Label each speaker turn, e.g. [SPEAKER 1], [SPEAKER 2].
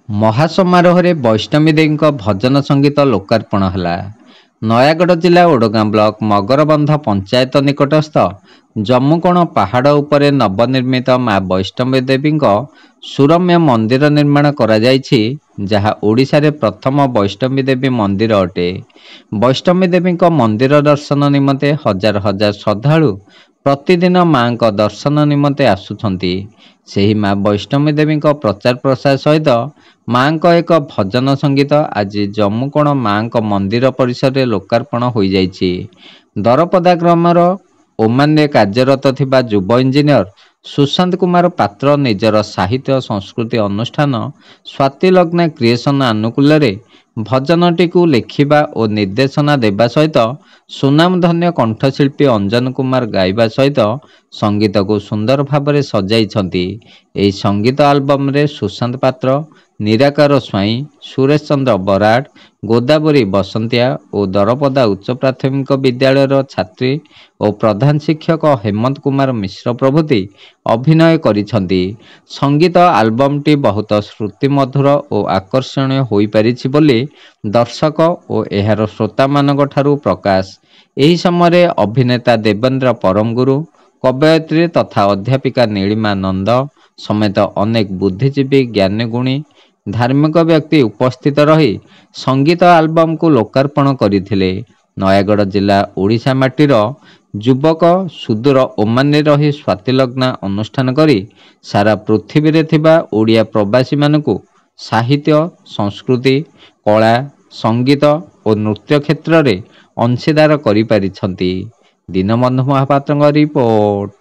[SPEAKER 1] ମହାସମାରୋହରେ ବୈଷ୍ଣବୀ ଦେବୀଙ୍କ ଭଜନ ସଙ୍ଗୀତ ଲୋକାର୍ପଣ ହେଲା। ନୟାଗଡ଼ ଜିଲ୍ଲା ଓଡ଼ଗାଁ ବ୍ଲକ ମଗରବନ୍ଧ ପଞ୍ଚାୟତ ନିକଟସ୍ଥ ଜମ୍ମୁକୋଣ ପାହାଡ଼ ଉପରେ ନବନିର୍ମିତ ମା ବୈଷ୍ଣବୀ ଦେବୀଙ୍କ ସୁରମ୍ୟ ମନ୍ଦିର ନିର୍ମାଣ କରାଯାଇଛି, ଯାହା ଓଡ଼ିଶାରେ ପ୍ରଥମ ବୈଷ୍ଣବୀ ଦେବୀ ମନ୍ଦିର ଅଟେ। ବୈଷ୍ଣବୀ ଦେବୀଙ୍କ ମନ୍ଦିର ଦର୍ଶନ ନିମନ୍ତେ ହଜାର ହଜାର ଶ୍ରଦ୍ଧାଳୁ ପ୍ରତିଦିନ ମାଙ୍କ ଦର୍ଶନ ନିମନ୍ତେ ଆସୁଛନ୍ତି। ସେହି ମା ବୈଷ୍ଣବୀ ଦେବୀଙ୍କ ପ୍ରଚାର ପ୍ରସାର ସହିତ ମାଙ୍କ ଏକ ଭଜନ ସଙ୍ଗୀତ ଆଜି ଜମ୍ମୁକୋଣ ମାଙ୍କ ମନ୍ଦିର ପରିସରରେ ଲୋକାର୍ପଣ ହୋଇଯାଇଛି। ଦରପଦା ଗ୍ରାମର ଓମାନରେ କାର୍ଯ୍ୟରତ ଥିବା ଯୁବ ଇଞ୍ଜିନିୟର ସୁଶାନ୍ତ କୁମାର ପାତ୍ର ନିଜର ସାହିତ୍ୟ ସଂସ୍କୃତି ଅନୁଷ୍ଠାନ ସ୍ୱାତିଲଗ୍ନା କ୍ରିଏସନ ଆନୁକୂଲ୍ୟରେ ଭଜନଟିକୁ ଲେଖିବା ଓ ନିର୍ଦ୍ଦେଶନା ଦେବା ସହିତ ସୁନାମଧନ୍ୟ କଣ୍ଠଶିଳ୍ପୀ ଅଞ୍ଜନ କୁମାର ଗାଇବା ସହିତ ସଙ୍ଗୀତକୁ ସୁନ୍ଦର ଭାବରେ ସଜାଇଛନ୍ତି। ଏହି ସଙ୍ଗୀତ ଆଲବମରେ ସୁଶାନ୍ତ ପାତ୍ର, ନିରାକାର ସ୍ୱାଇଁ, ସୁରେଶ ଚନ୍ଦ୍ର ବରାଡ଼, ଗୋଦାବରୀ ବସନ୍ତିଆ ଓ ଦରପଦା ଉଚ୍ଚ ପ୍ରାଥମିକ ବିଦ୍ୟାଳୟର ଛାତ୍ରୀ ଓ ପ୍ରଧାନ ଶିକ୍ଷକ ହେମନ୍ତ କୁମାର ମିଶ୍ର ପ୍ରଭୃତି ଅଭିନୟ କରିଛନ୍ତି। ସଙ୍ଗୀତ ଆଲବମଟି ବହୁତ ଶ୍ରୁତିମଧୁର ଓ ଆକର୍ଷଣୀୟ ହୋଇପାରିଛି ବୋଲି ଦର୍ଶକ ଓ ଏହାର ଶ୍ରୋତାମାନଙ୍କ ଠାରୁ ପ୍ରକାଶ। ଏହି ସମୟରେ ଅଭିନେତା ଦେବେନ୍ଦ୍ର ପରମଗୁରୁ, କବୟିତ୍ରୀ ତଥା ଅଧ୍ୟାପିକା ନୀଳିମା ନନ୍ଦ ସମେତ ଅନେକ ବୁଦ୍ଧିଜୀବୀ, ଜ୍ଞାନୀଗୁଣୀ, ଧାର୍ମିକ ବ୍ୟକ୍ତି ଉପସ୍ଥିତ ରହି ସଙ୍ଗୀତ ଆଲବମକୁ ଲୋକାର୍ପଣ କରିଥିଲେ। ନୟାଗଡ଼ ଜିଲ୍ଲା ଓଡ଼ିଶା ମାଟିର ଯୁବକ ସୁଦୂର ଓମାନରେ ରହି ସ୍ୱାତିଲଗ୍ନା ଅନୁଷ୍ଠାନ କରି ସାରା ପୃଥିବୀରେ ଥିବା ଓଡ଼ିଆ ପ୍ରବାସୀମାନଙ୍କୁ ସାହିତ୍ୟ, ସଂସ୍କୃତି, କଳା, ସଙ୍ଗୀତ ଓ ନୃତ୍ୟ କ୍ଷେତ୍ରରେ ଅଂଶୀଦାର କରିପାରିଛନ୍ତି। ଦୀନବନ୍ଧୁ ମହାପାତ୍ରଙ୍କ ରିପୋର୍ଟ।